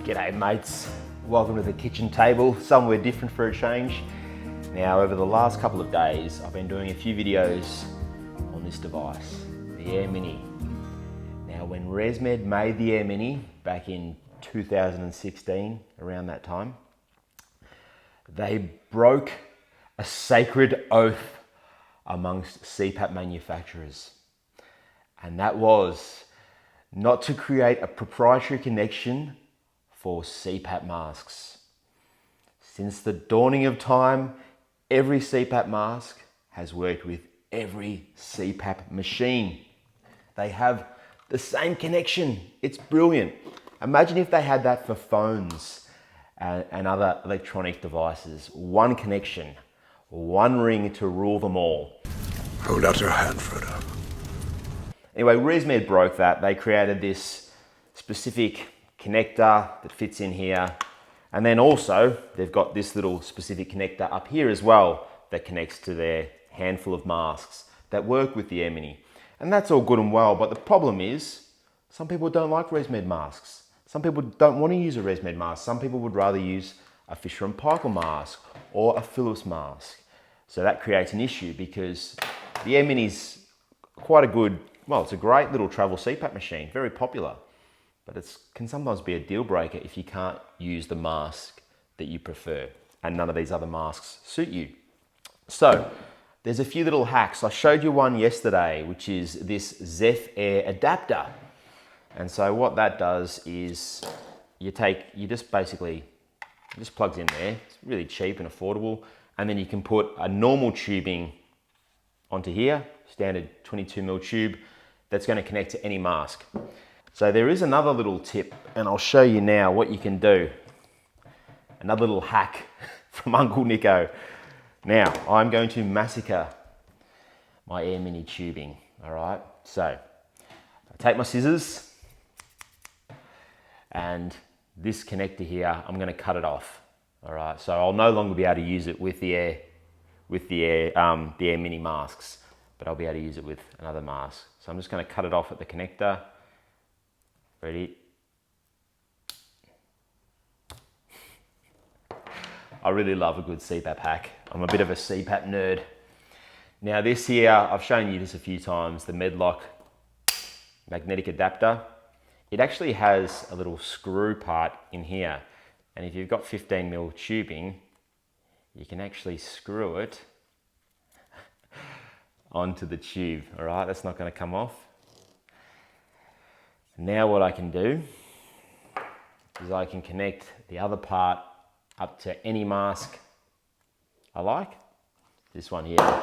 G'day mates, welcome to the kitchen table, somewhere different for a change. Now over the last couple of days I've been doing a few videos on this device, the AirMini. Now when ResMed made the AirMini back in 2016, around that time, they broke a sacred oath amongst CPAP manufacturers, and that was not to create a proprietary connection for CPAP masks. Since the dawning of time, every CPAP mask has worked with every CPAP machine. They have the same connection. It's brilliant. Imagine if they had that for phones and other electronic devices. One connection, one ring to rule them all. Hold out your hand, Frodo. Anyway, ResMed broke that. They created this specific connector that fits in here. And then also, they've got this little specific connector up here as well that connects to their handful of masks that work with the AirMini. And that's all good and well, but the problem is, some people don't like ResMed masks. Some people don't want to use a ResMed mask. Some people would rather use a Fisher & Paykel mask or a Philips mask. So that creates an issue because the AirMini's quite a good, well, it's a great little travel CPAP machine, very popular. But it can sometimes be a deal breaker if you can't use the mask that you prefer and none of these other masks suit you. So there's a few little hacks. I showed you one yesterday, which is this Zephair adapter. And so what that does is it just plugs in there. It's really cheap and affordable. And then you can put a normal tubing onto here, standard 22mm tube, that's going to connect to any mask. So there is another little tip, and I'll show you now what you can do. Another little hack from Uncle Nico. Now, I'm going to massacre my AirMini tubing, all right? So, I take my scissors, and this connector here, I'm gonna cut it off, all right? So I'll no longer be able to use it with the AirMini masks, but I'll be able to use it with another mask. So I'm just gonna cut it off at the connector. Ready? I really love a good CPAP hack. I'm a bit of a CPAP nerd. Now this here, I've shown you this a few times, the MedLock magnetic adapter. It actually has a little screw part in here. And if you've got 15mm tubing, you can actually screw it onto the tube, all right? That's not gonna come off. Now what I can do is I can connect the other part up to any mask I like. This one here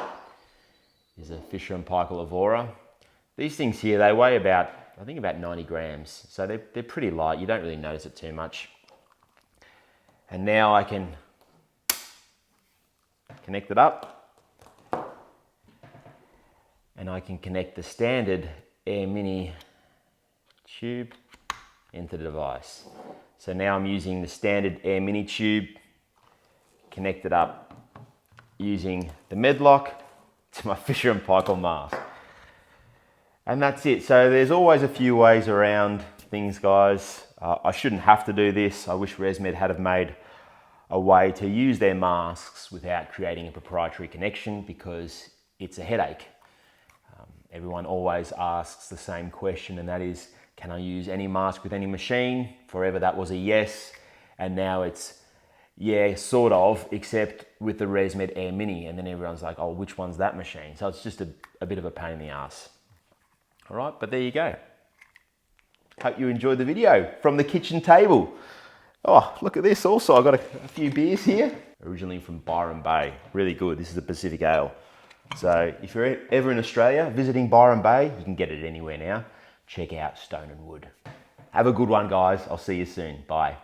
is a Fisher & Paykel Evora. These things here, they weigh about, I think about 90 grams. So they're pretty light. You don't really notice it too much. And now I can connect it up. And I can connect the standard AirMini tube into the device. So now I'm using the standard AirMini tube, connected up using the MedLock to my Fisher & Paykel mask. And that's it. So there's always a few ways around things, guys. I shouldn't have to do this. I wish ResMed had have made a way to use their masks without creating a proprietary connection because it's a headache. Everyone always asks the same question, and that is, can I use any mask with any machine? Forever that was a yes, and now it's yeah, sort of, except with the ResMed AirMini, and then everyone's like, oh, which one's that machine? So it's just a bit of a pain in the ass. All right, but there you go. Hope you enjoyed the video from the kitchen table. Oh, look at this also. I got a few beers here. Originally from Byron Bay, really good. This is a Pacific Ale. So if you're ever in Australia visiting Byron Bay, you can get it anywhere now. Check out Stone and Wood. Have a good one, guys. I'll see you soon. Bye.